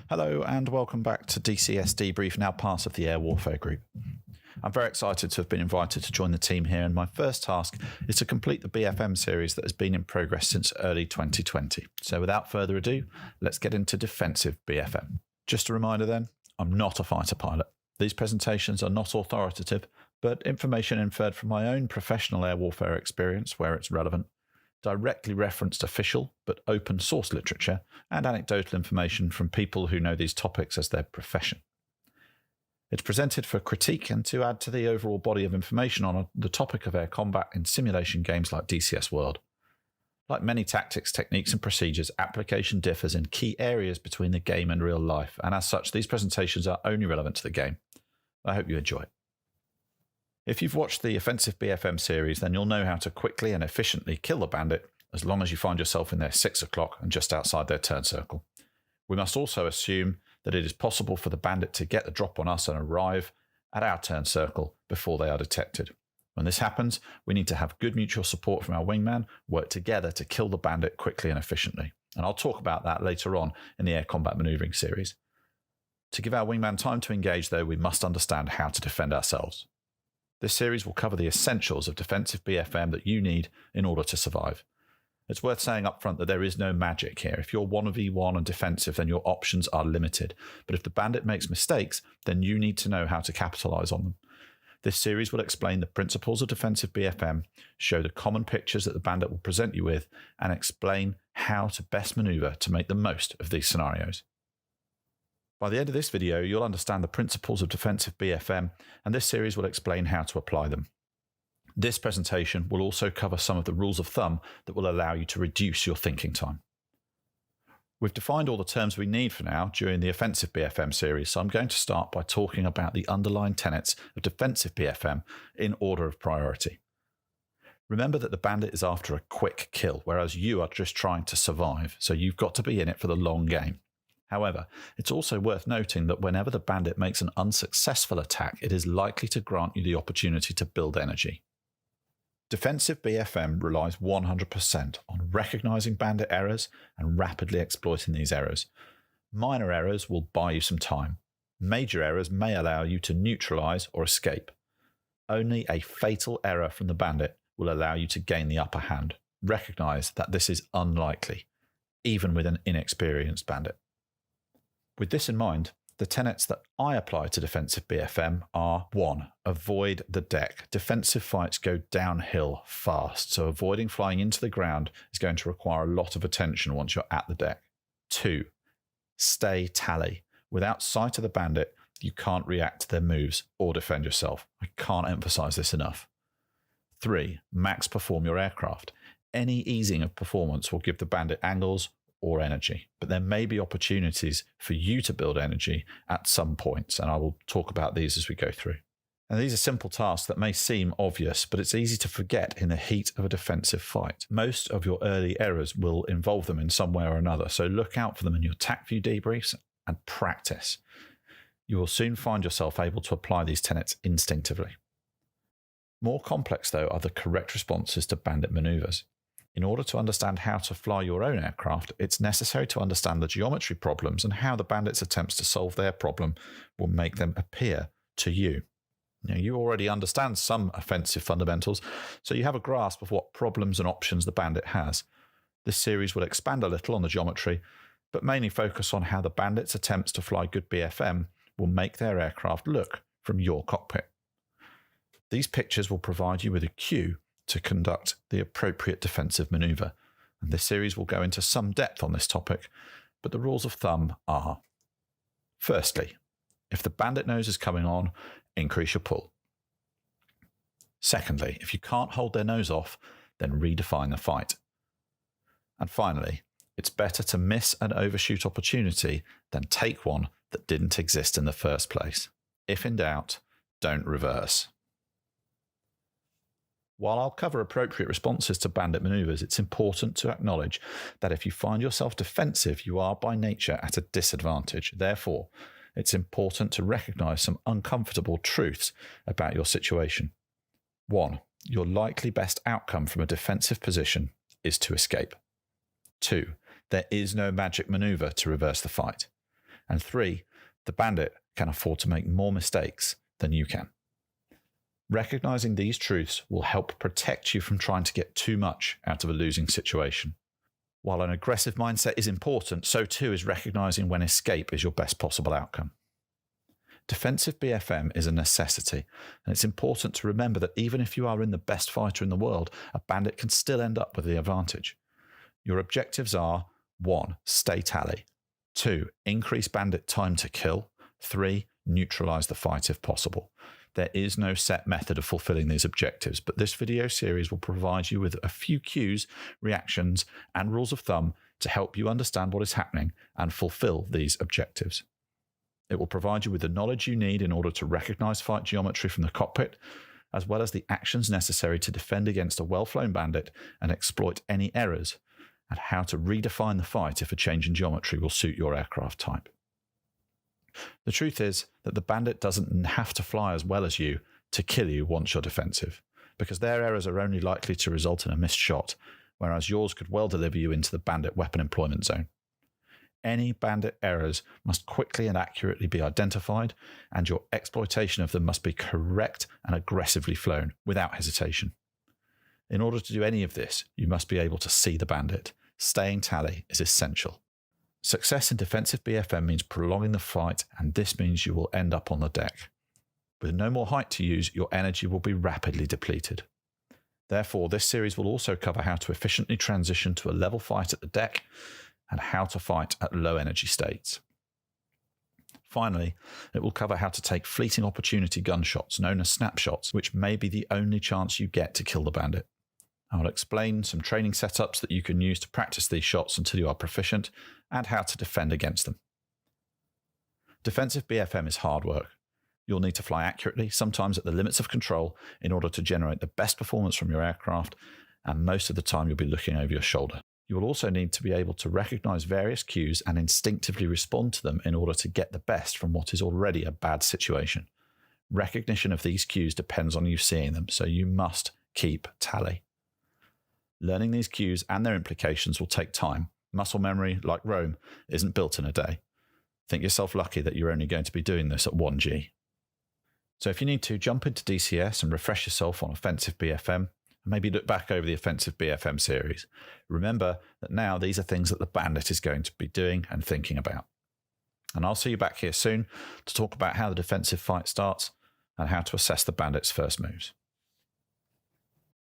Hello and welcome back to DCS Debrief, now part of the Air Warfare Group. I'm very excited to have been invited to join the team here, and my first task is to complete the BFM series that has been in progress since early 2020. So without further ado, let's get into Defensive BFM. Just a reminder then, I'm not a fighter pilot. These presentations are not authoritative, but information inferred from my own professional air warfare experience where it's relevant, directly referenced official but open source literature, and anecdotal information from people who know these topics as their profession. It's presented for critique and to add to the overall body of information on the topic of air combat in simulation games like DCS World. Like many tactics, techniques and procedures, application differs in key areas between the game and real life, and as such these presentations are only relevant to the game. I hope you enjoy it. If you've watched the Defensive BFM series, then you'll know how to quickly and efficiently kill the bandit as long as you find yourself in their 6 o'clock and just outside their turn circle. We must also assume that it is possible for the bandit to get the drop on us and arrive at our turn circle before they are detected. When this happens, we need to have good mutual support from our wingman, work together to kill the bandit quickly and efficiently. And I'll talk about that later on in the air combat maneuvering series. To give our wingman time to engage, though, we must understand how to defend ourselves. This series will cover the essentials of Defensive BFM that you need in order to survive. It's worth saying up front that there is no magic here. If you're 1v1 and defensive, then your options are limited. But if the bandit makes mistakes, then you need to know how to capitalize on them. This series will explain the principles of Defensive BFM, show the common pictures that the bandit will present you with, and explain how to best maneuver to make the most of these scenarios. By the end of this video, you'll understand the principles of Defensive BFM, and this series will explain how to apply them. This presentation will also cover some of the rules of thumb that will allow you to reduce your thinking time. We've defined all the terms we need for now during the Offensive BFM series, so I'm going to start by talking about the underlying tenets of Defensive BFM in order of priority. Remember that the bandit is after a quick kill, whereas you are just trying to survive, so you've got to be in it for the long game. However, it's also worth noting that whenever the bandit makes an unsuccessful attack, it is likely to grant you the opportunity to build energy. Defensive BFM relies 100% on recognizing bandit errors and rapidly exploiting these errors. Minor errors will buy you some time. Major errors may allow you to neutralize or escape. Only a fatal error from the bandit will allow you to gain the upper hand. Recognize that this is unlikely, even with an inexperienced bandit. With this in mind, the tenets that I apply to Defensive BFM are 1. Avoid the deck. Defensive fights go downhill fast, so avoiding flying into the ground is going to require a lot of attention once you're at the deck. 2. Stay tally. Without sight of the bandit, you can't react to their moves or defend yourself. I can't emphasize this enough. 3. Max perform your aircraft. Any easing of performance will give the bandit angles or energy, but there may be opportunities for you to build energy at some points, and I will talk about these as we go through. And these are simple tasks that may seem obvious, but it's easy to forget in the heat of a defensive fight. Most of your early errors will involve them in some way or another, so look out for them in your TAC view debriefs and practice. You will soon find yourself able to apply these tenets instinctively. More complex, though, are the correct responses to bandit maneuvers. In order to understand how to fly your own aircraft, it's necessary to understand the geometry problems and how the bandits' attempts to solve their problem will make them appear to you. Now, you already understand some offensive fundamentals, so you have a grasp of what problems and options the bandit has. This series will expand a little on the geometry, but mainly focus on how the bandits' attempts to fly good BFM will make their aircraft look from your cockpit. These pictures will provide you with a cue to conduct the appropriate defensive maneuver. And this series will go into some depth on this topic, but the rules of thumb are: firstly, if the bandit nose is coming on, increase your pull. Secondly, if you can't hold their nose off, then redefine the fight. And finally, it's better to miss an overshoot opportunity than take one that didn't exist in the first place. If in doubt, don't reverse. While I'll cover appropriate responses to bandit maneuvers, it's important to acknowledge that if you find yourself defensive, you are by nature at a disadvantage. Therefore, it's important to recognize some uncomfortable truths about your situation. 1. Your likely best outcome from a defensive position is to escape. 2. There is no magic maneuver to reverse the fight. And 3, the bandit can afford to make more mistakes than you can. Recognizing these truths will help protect you from trying to get too much out of a losing situation. While an aggressive mindset is important, so too is recognizing when escape is your best possible outcome. Defensive BFM is a necessity, and it's important to remember that even if you are in the best fighter in the world, a bandit can still end up with the advantage. Your objectives are 1. Stay tally. 2. Increase bandit time to kill. 3. Neutralize the fight if possible. There is no set method of fulfilling these objectives, but this video series will provide you with a few cues, reactions, and rules of thumb to help you understand what is happening and fulfill these objectives. It will provide you with the knowledge you need in order to recognize fight geometry from the cockpit, as well as the actions necessary to defend against a well-flown bandit and exploit any errors, and how to redefine the fight if a change in geometry will suit your aircraft type. The truth is that the bandit doesn't have to fly as well as you to kill you once you're defensive, because their errors are only likely to result in a missed shot, whereas yours could well deliver you into the bandit weapon employment zone. Any bandit errors must quickly and accurately be identified, and your exploitation of them must be correct and aggressively flown without hesitation. In order to do any of this, you must be able to see the bandit. Staying tally is essential. Success in defensive BFM means prolonging the fight, and this means you will end up on the deck. With no more height to use, your energy will be rapidly depleted. Therefore, this series will also cover how to efficiently transition to a level fight at the deck and how to fight at low energy states. Finally, it will cover how to take fleeting opportunity gunshots, known as snapshots, which may be the only chance you get to kill the bandit. I will explain some training setups that you can use to practice these shots until you are proficient, and how to defend against them. Defensive BFM is hard work. You'll need to fly accurately, sometimes at the limits of control, in order to generate the best performance from your aircraft, and most of the time you'll be looking over your shoulder. You will also need to be able to recognize various cues and instinctively respond to them in order to get the best from what is already a bad situation. Recognition of these cues depends on you seeing them, so you must keep tally. Learning these cues and their implications will take time. Muscle memory, like Rome, isn't built in a day. Think yourself lucky that you're only going to be doing this at 1G. So if you need to, jump into DCS and refresh yourself on offensive BFM, and maybe look back over the offensive BFM series. Remember that now these are things that the bandit is going to be doing and thinking about. And I'll see you back here soon to talk about how the defensive fight starts and how to assess the bandit's first moves.